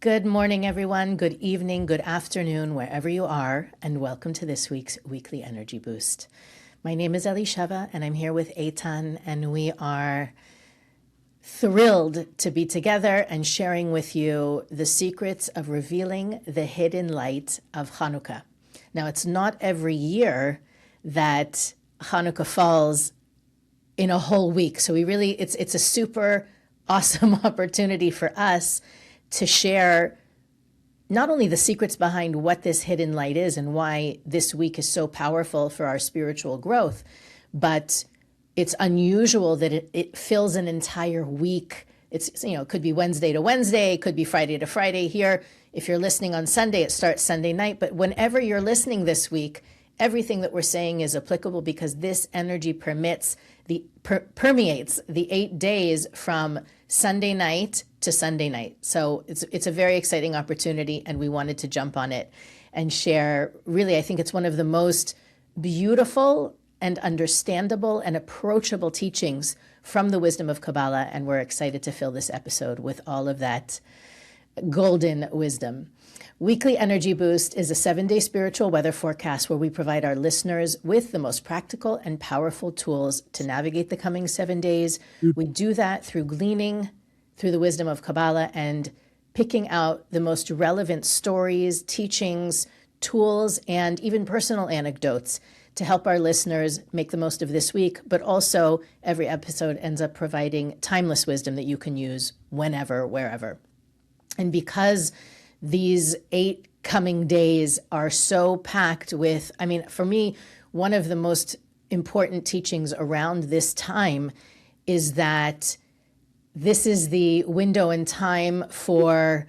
Good morning, everyone. Good evening, good afternoon, wherever you are, and welcome to this week's Weekly Energy Boost. My name is Elisheva, and I'm here with Eitan, and we are thrilled to be together and sharing with you the secrets of revealing the hidden light of Chanukah. Now, it's not every year that Chanukah falls in a whole week, so it's a super awesome opportunity for us to share not only the secrets behind what this hidden light is and why this week is so powerful for our spiritual growth, but it's unusual that it fills an entire week. It could be Wednesday to Wednesday, it could be Friday to Friday. Here, if you're listening on Sunday, it starts Sunday night. But whenever you're listening this week, everything that we're saying is applicable because this energy permeates the 8 days from Sunday night to Sunday night. So it's a very exciting opportunity, and we wanted to jump on it and share. Really, I think it's one of the most beautiful and understandable and approachable teachings from the wisdom of Kabbalah, and we're excited to fill this episode with all of that golden wisdom. Weekly Energy Boost is a 7-day spiritual weather forecast where we provide our listeners with the most practical and powerful tools to navigate the coming 7 days. We do that through gleaning through the wisdom of Kabbalah and picking out the most relevant stories, teachings, tools, and even personal anecdotes to help our listeners make the most of this week. But also, every episode ends up providing timeless wisdom that you can use whenever, wherever. And because these 8 coming days are so packed with, for me, one of the most important teachings around this time is that this is the window in time for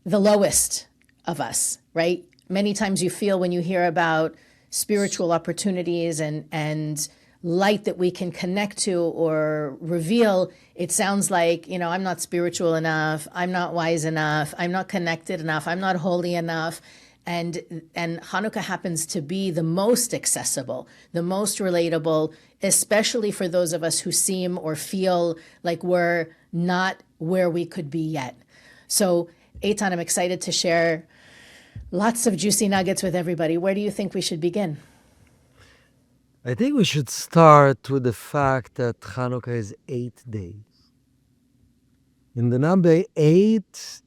the lowest of us, right? Many times you feel when you hear about spiritual opportunities and light that we can connect to or reveal, it sounds like, I'm not spiritual enough, I'm not wise enough, I'm not connected enough, I'm not holy enough. And Chanukah happens to be the most accessible, the most relatable, especially for those of us who seem or feel like we're not where we could be yet. So, Eitan, I'm excited to share lots of juicy nuggets with everybody. Where do you think we should begin? I think we should start with the fact that Chanukah is 8 days. In the number 8,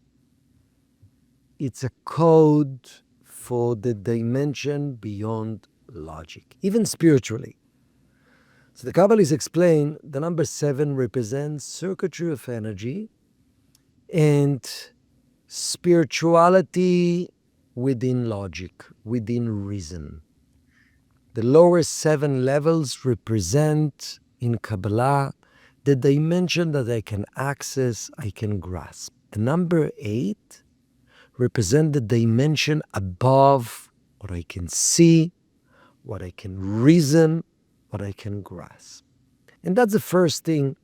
it's a code for the dimension beyond logic, even spiritually. So the Kabbalists explain the number 7 represents circuitry of energy and spirituality within logic, within reason. The lower 7 levels represent, in Kabbalah, the dimension that I can access, I can grasp. The number 8 represents the dimension above what I can see, what I can reason, what I can grasp. And that's the first thing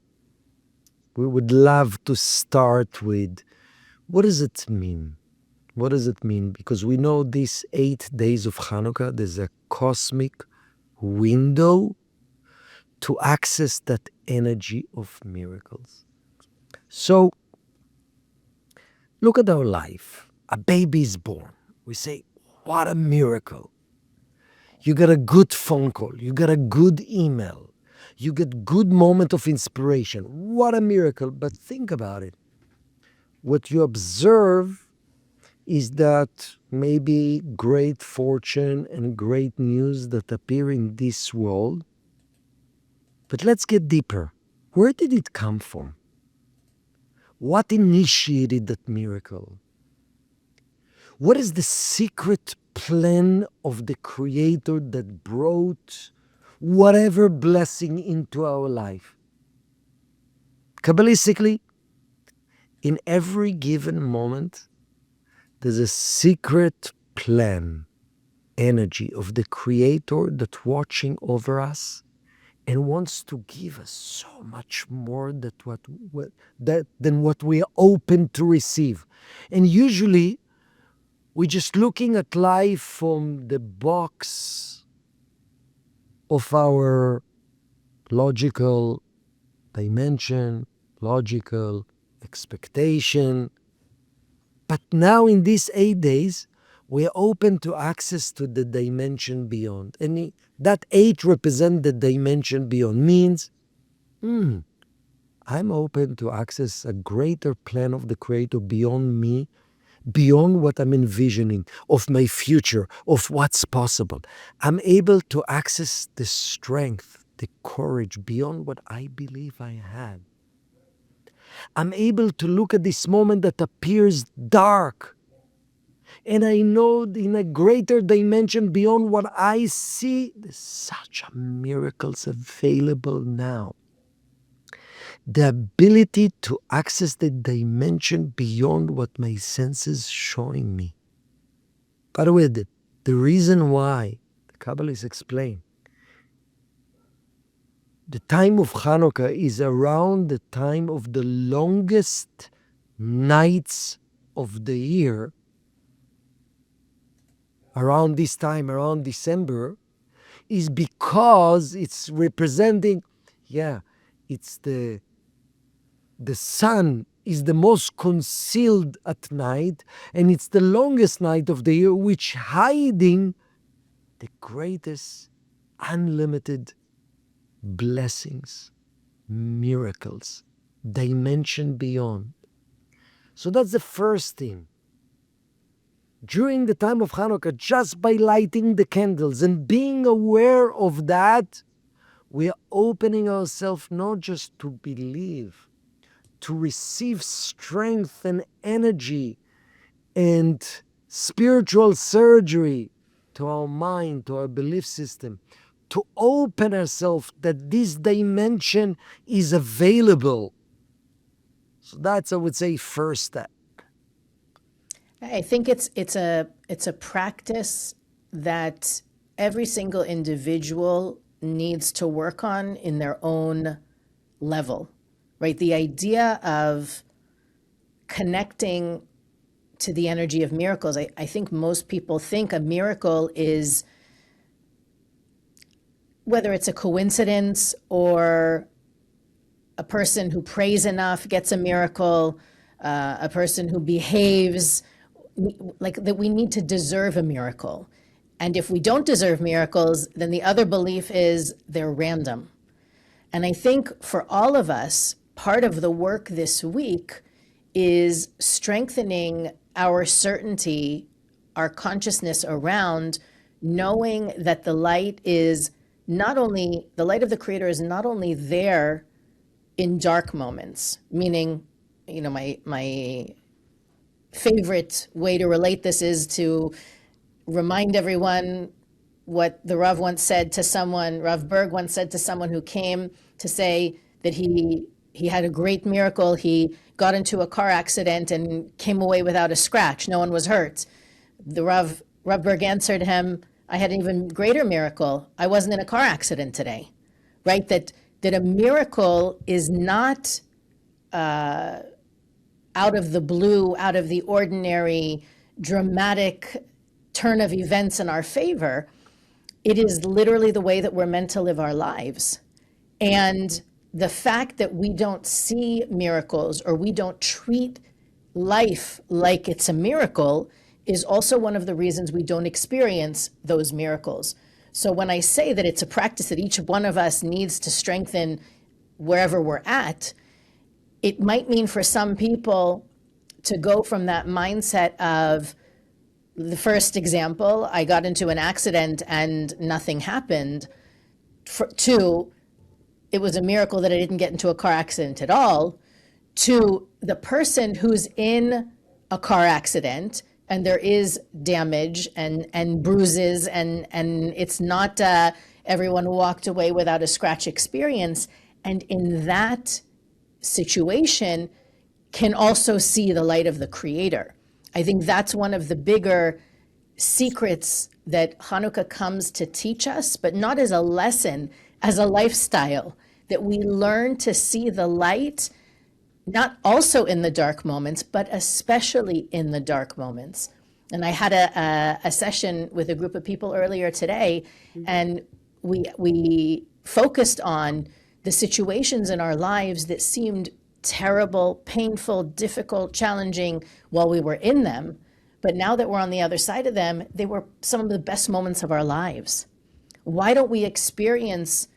we would love to start with. What does it mean? What does it mean? Because we know these 8 days of Chanukah, there's a cosmic window to access that energy of miracles. So, look at our life. A baby is born. We say, what a miracle. You get a good phone call. You get a good email. You get good moment of inspiration. What a miracle. But think about it. What you observe is that maybe great fortune and great news that appear in this world. But let's get deeper. Where did it come from? What initiated that miracle? What is the secret plan of the Creator that brought whatever blessing into our life? Kabbalistically, in every given moment, there's a secret plan, energy of the Creator that's watching over us and wants to give us so much more than what we are open to receive. And usually, we're just looking at life from the box of our logical dimension, logical expectation. But now in these 8 days, we're open to access to the dimension beyond. And that 8 represent the dimension beyond, means I'm open to access a greater plan of the Creator beyond me, beyond what I'm envisioning, of my future, of what's possible. I'm able to access the strength, the courage beyond what I believe I had. I'm able to look at this moment that appears dark, and I know in a greater dimension beyond what I see, there's such miracles available now. The ability to access the dimension beyond what my senses showing me. By the way, the reason why, the Kabbalists explain, the time of Chanukah is around the time of the longest nights of the year. Around this time, around December, is because it's representing, it's the sun is the most concealed at night, and it's the longest night of the year, which hiding the greatest unlimited blessings, miracles, dimension beyond. So that's the first thing. During the time of Chanukah, just by lighting the candles and being aware of that, we are opening ourselves not just to believe, to receive strength and energy and spiritual surgery to our mind, to our belief system, to open ourselves that this dimension is available. So that's, I would say, first step. I think it's a practice that every single individual needs to work on in their own level, right? The idea of connecting to the energy of miracles. I think most people think a miracle is, whether it's a coincidence or a person who prays enough gets a miracle, a person who behaves like that, we need to deserve a miracle. And if we don't deserve miracles, then the other belief is they're random. And I think for all of us, part of the work this week is strengthening our certainty, our consciousness around knowing that the light is not only, the light of the Creator is not only there in dark moments, meaning, my favorite way to relate this is to remind everyone what the Rav once said to someone, Rav Berg once said to someone who came to say that he had a great miracle. He got into a car accident and came away without a scratch. No one was hurt. The Rav Berg answered him, I had an even greater miracle. I wasn't in a car accident today, right? That a miracle is not out of the blue, out of the ordinary, dramatic turn of events in our favor. It is literally the way that we're meant to live our lives. And the fact that we don't see miracles or we don't treat life like it's a miracle is also one of the reasons we don't experience those miracles. So when I say that it's a practice that each one of us needs to strengthen wherever we're at, it might mean for some people to go from that mindset of, the first example, I got into an accident and nothing happened, to it was a miracle that I didn't get into a car accident at all, to the person who's in a car accident and there is damage and bruises and it's not everyone walked away without a scratch experience. And in that situation can also see the light of the Creator. I think that's one of the bigger secrets that Chanukah comes to teach us, but not as a lesson, as a lifestyle, that we learn to see the light, not also in the dark moments, but especially in the dark moments. And I had a session with a group of people earlier today, and we focused on the situations in our lives that seemed terrible, painful, difficult, challenging while we were in them. But now that we're on the other side of them, they were some of the best moments of our lives. Why don't we experience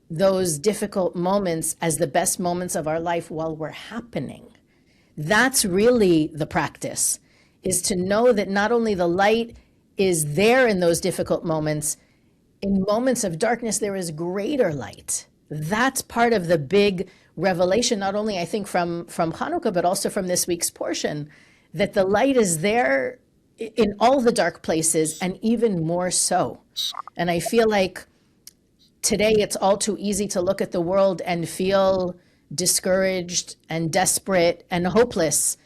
those difficult moments as the best moments of our life while we're happening? That's really the practice, is to know that not only the light is there in those difficult moments, in moments of darkness, there is greater light. That's part of the big revelation, not only I think from Chanukah, but also from this week's portion, that the light is there in all the dark places and even more so. And I feel like today it's all too easy to look at the world and feel discouraged and desperate and hopeless.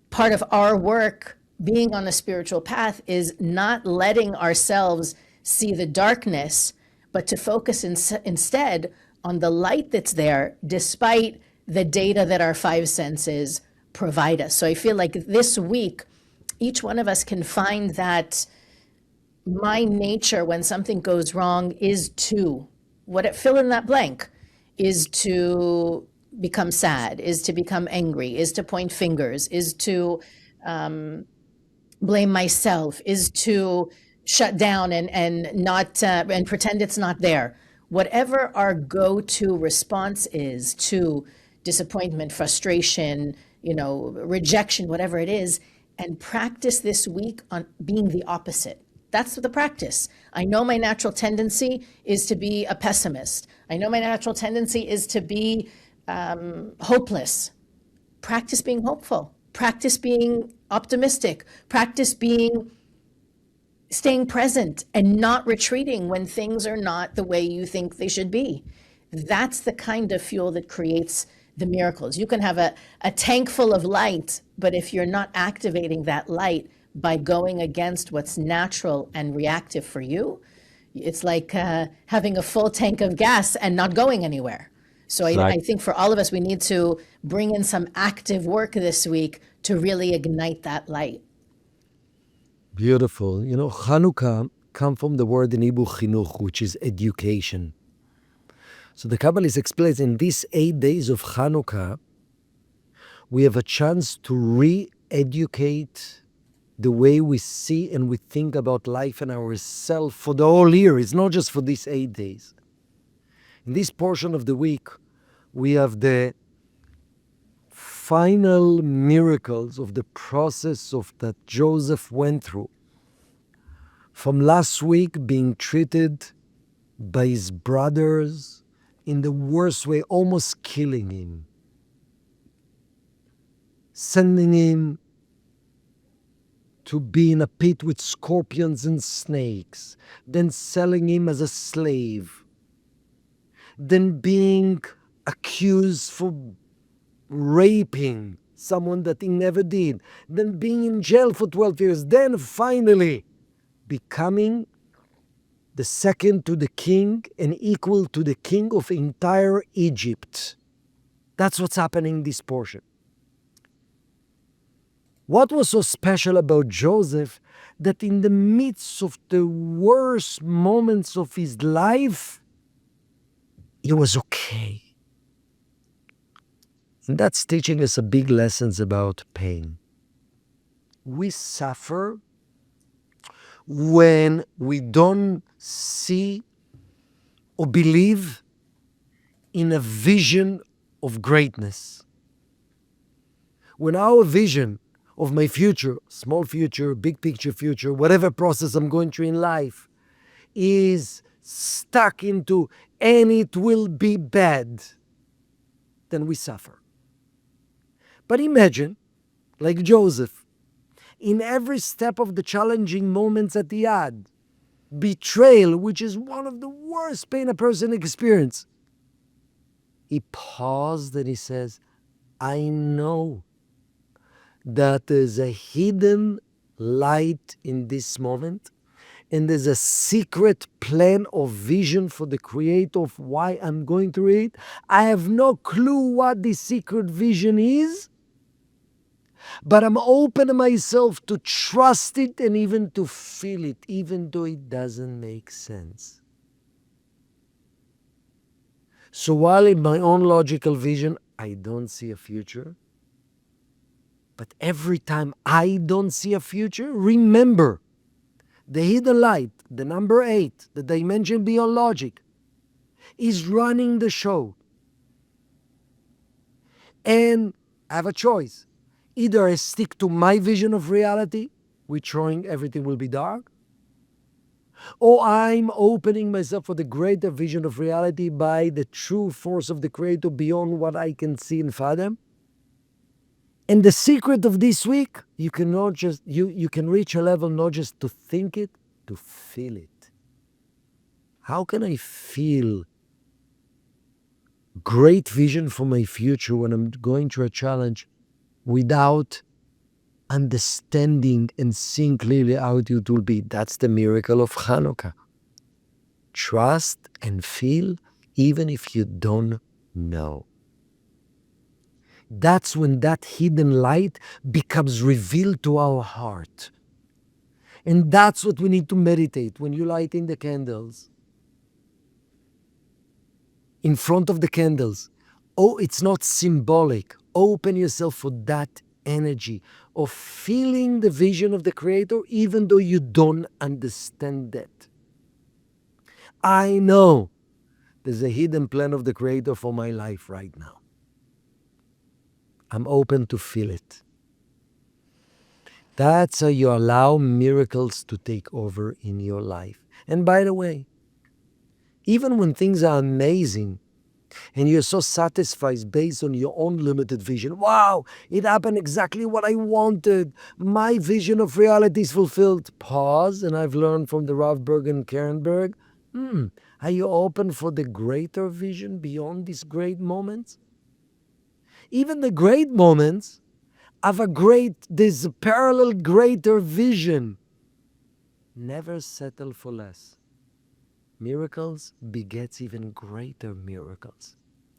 Part of our work being on the spiritual path is not letting ourselves see the darkness, but to focus instead on the light that's there, despite the data that our five senses provide us. So I feel like this week, each one of us can find that my nature when something goes wrong is to, fill in that blank, is to become sad, is to become angry, is to point fingers, is to blame myself, is to shut down and not and pretend it's not there. Whatever our go-to response is to disappointment, frustration, rejection, whatever it is, and practice this week on being the opposite. That's the practice. I know my natural tendency is to be a pessimist. I know my natural tendency is to be hopeless. Practice being hopeful. Practice being optimistic. Practice staying present and not retreating when things are not the way you think they should be. That's the kind of fuel that creates the miracles. You can have a tank full of light, but if you're not activating that light by going against what's natural and reactive for you, it's like having a full tank of gas and not going anywhere. So I think for all of us, we need to bring in some active work this week to really ignite that light. Beautiful. Chanukah comes from the word in Hebrew chinuch, which is education. So the Kabbalist explains in these 8 days of Chanukah, we have a chance to re-educate the way we see and we think about life and ourselves for the whole year. It's not just for these 8 days. In this portion of the week, we have the final miracles of the process that Joseph went through. From last week being treated by his brothers in the worst way, almost killing him. Sending him to be in a pit with scorpions and snakes. Then selling him as a slave. Then being accused for raping someone that he never did, then being in jail for 12 years, then finally becoming the second to the king and equal to the king of entire Egypt. That's what's happening in this portion. What was so special about Joseph that in the midst of the worst moments of his life, he was okay? And that's teaching us a big lessons about pain. We suffer when we don't see or believe in a vision of greatness. When our vision of my future, small future, big picture future, whatever process I'm going through in life, is stuck into and it will be bad, then we suffer. But imagine, like Joseph, in every step of the challenging moments that he had, betrayal, which is one of the worst pain a person experiences, he paused and he says, I know that there's a hidden light in this moment, and there's a secret plan or vision for the Creator of why I'm going through it. I have no clue what this secret vision is, but I'm open myself to trust it and even to feel it, even though it doesn't make sense. So while in my own logical vision, I don't see a future. But every time I don't see a future, remember the hidden light, the number 8, the dimension beyond logic, is running the show. And I have a choice. Either I stick to my vision of reality, which showing everything will be dark, or I'm opening myself for the greater vision of reality by the true force of the Creator beyond what I can see and fathom. And the secret of this week, you cannot just you can reach a level not just to think it, to feel it. How can I feel great vision for my future when I'm going through a challenge without understanding and seeing clearly how it will be? That's the miracle of Chanukah. Trust and feel even if you don't know. That's when that hidden light becomes revealed to our heart. And that's what we need to meditate when you're lighting the candles. In front of the candles. Oh, it's not symbolic. Open yourself for that energy of feeling the vision of the Creator even though you don't understand it. I know there's a hidden plan of the Creator for my life right now. I'm open to feel it. That's how you allow miracles to take over in your life. And by the way, even when things are amazing and you're so satisfied based on your own limited vision, wow, it happened exactly what I wanted. My vision of reality is fulfilled. Pause, and I've learned from the Rav Bergen Kernberg, are you open for the greater vision beyond these great moments? Even the great moments have there's a parallel greater vision. Never settle for less. Miracles begets even greater miracles.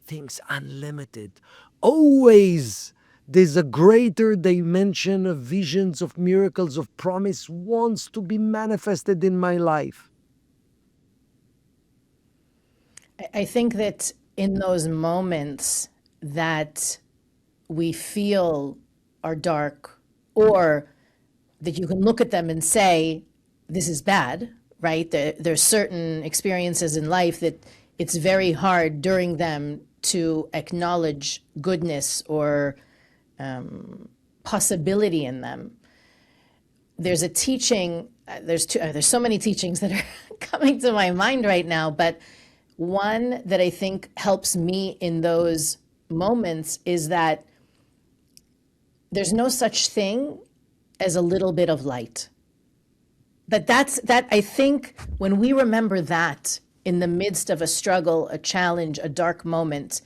Things unlimited. Always there's a greater dimension of visions, of miracles, of promise wants to be manifested in my life. I think that in those moments that we feel are dark, or that you can look at them and say, this is bad, right? There's certain experiences in life that it's very hard during them to acknowledge goodness or possibility in them. There's a teaching, there's so many teachings that are coming to my mind right now, but one that I think helps me in those moments is that there's no such thing as a little bit of light. That I think when we remember that in the midst of a struggle, a challenge, a dark moment,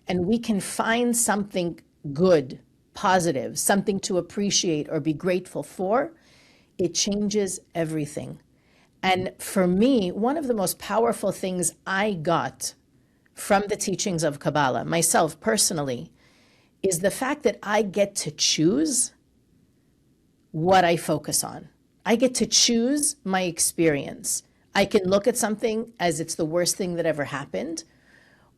and we can find something good, positive, something to appreciate or be grateful for, it changes everything. And for me, one of the most powerful things I got from the teachings of Kabbalah, myself personally, is the fact that I get to choose what I focus on. I get to choose my experience. I can look at something as it's the worst thing that ever happened.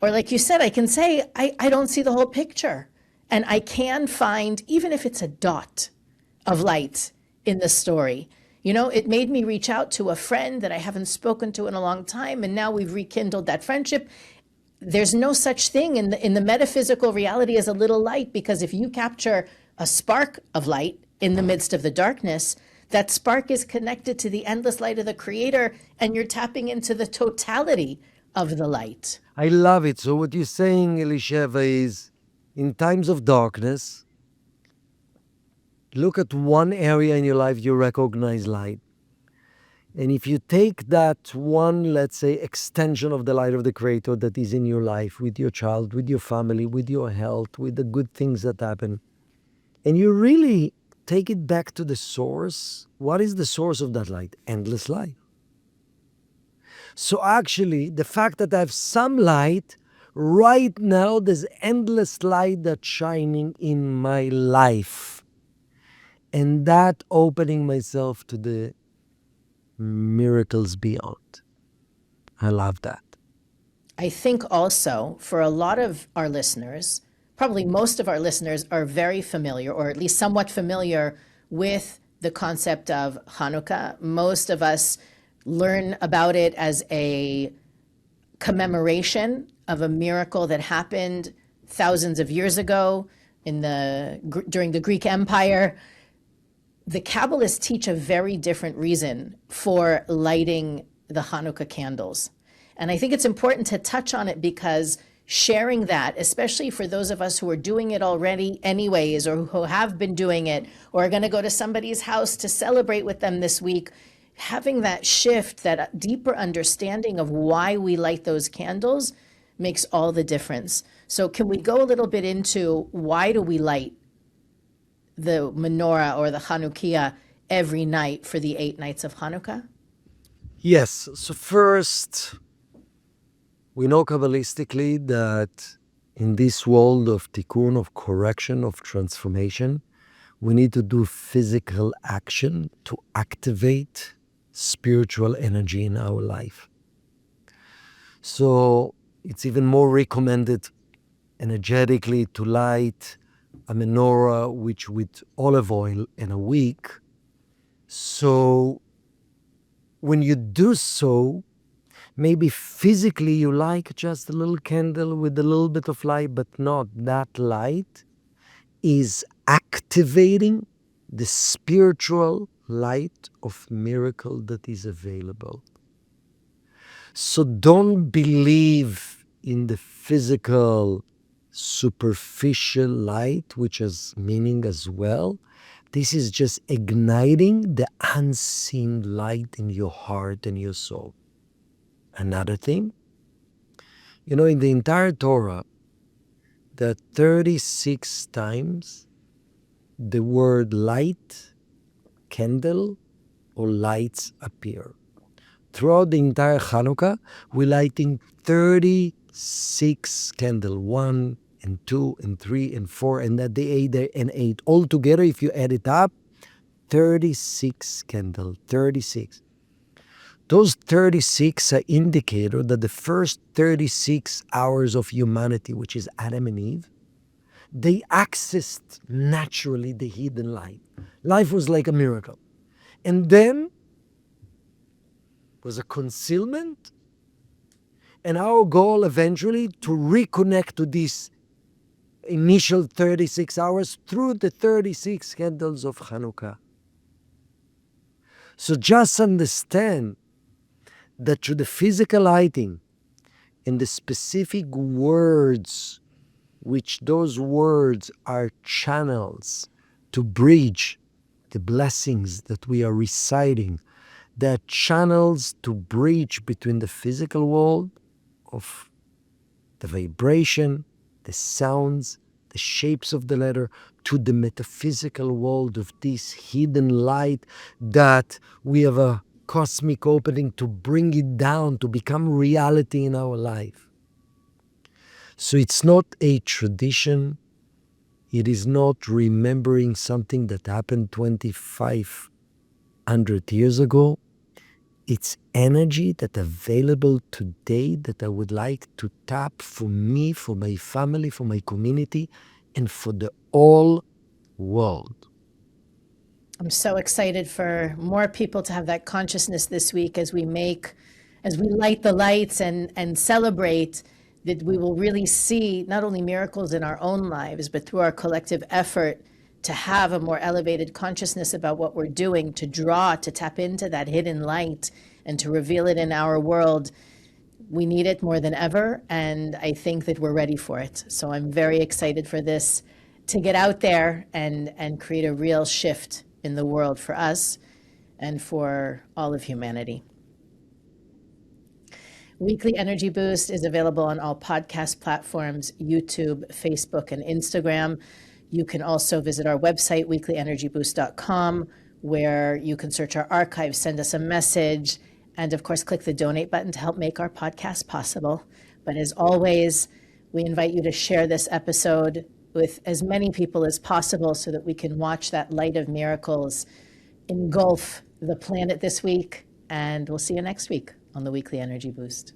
Or like you said, I can say, I don't see the whole picture. And I can find, even if it's a dot of light in the story. You know, it made me reach out to a friend that I haven't spoken to in a long time, and now we've rekindled that friendship. There's no such thing in the metaphysical reality as a little light, because if you capture a spark of light in the midst of the darkness, that spark is connected to the endless light of the Creator, and you're tapping into the totality of the light. I love it. So what you're saying, Elisheva, is in times of darkness, look at one area in your life you recognize light. And if you take that one, let's say, extension of the light of the Creator that is in your life, with your child, with your family, with your health, with the good things that happen, and you really take it back to the source, what is the source of that light? Endless light. So actually, the fact that I have some light, right now there's endless light that's shining in my life. And that opening myself to the miracles beyond. I love that. I think also for a lot of our listeners, probably most of our listeners are very familiar, or at least somewhat familiar with the concept of Chanukah. Most of us learn about it as a commemoration of a miracle that happened thousands of years ago during the Greek Empire. The Kabbalists teach a very different reason for lighting the Hanukkah candles. And I think it's important to touch on it because sharing that, especially for those of us who are doing it already anyways, or who have been doing it, or are going to go to somebody's house to celebrate with them this week, having that shift, that deeper understanding of why we light those candles makes all the difference. So can we go a little bit into why do we light the menorah or the Chanukiah every night for the 8 nights of Hanukkah? Yes. So first, we know Kabbalistically that in this world of tikkun, of correction, of transformation, we need to do physical action to activate spiritual energy in our life. So it's even more recommended energetically to light a menorah which with olive oil in a wick. So when you do so, maybe physically you like just a little candle with a little bit of light, but not that light is activating the spiritual light of miracle that is available. So don't believe in the physical, superficial light, which has meaning as well. This is just igniting the unseen light in your heart and your soul. Another thing, in the entire Torah, there are 36 times the word light, candle, or lights appear. Throughout the entire Hanukkah, we're lighting 36 candles, 1 and 2 and 3 and 4, and that the 8 and 8. Altogether, if you add it up, 36 candles, 36. Those 36 are indicator that the first 36 hours of humanity, which is Adam and Eve, they accessed naturally the hidden light. Life was like a miracle. And then was a concealment, and our goal eventually to reconnect to this initial 36 hours through the 36 candles of Chanukah. So just understand that through the physical lighting and the specific words, which those words are channels to bridge the blessings that we are reciting, they're channels to bridge between the physical world of the vibration, the sounds, the shapes of the letter, to the metaphysical world of this hidden light that we have a cosmic opening to bring it down, to become reality in our life. So it's not a tradition. It is not remembering something that happened 2,500 years ago. It's energy that's available today that I would like to tap for me, for my family, for my community, and for the whole world. I'm so excited for more people to have that consciousness this week as we light the lights and celebrate that we will really see not only miracles in our own lives, but through our collective effort to have a more elevated consciousness about what we're doing, to tap into that hidden light and to reveal it in our world. We need it more than ever, and I think that we're ready for it. So I'm very excited for this to get out there and create a real shift in the world for us and for all of humanity. Weekly Energy Boost is available on all podcast platforms, YouTube, Facebook, and Instagram. You can also visit our website, weeklyenergyboost.com, where you can search our archives, send us a message, and of course, click the donate button to help make our podcast possible. But as always, we invite you to share this episode with as many people as possible so that we can watch that light of miracles engulf the planet this week. And we'll see you next week on the Weekly Energy Boost.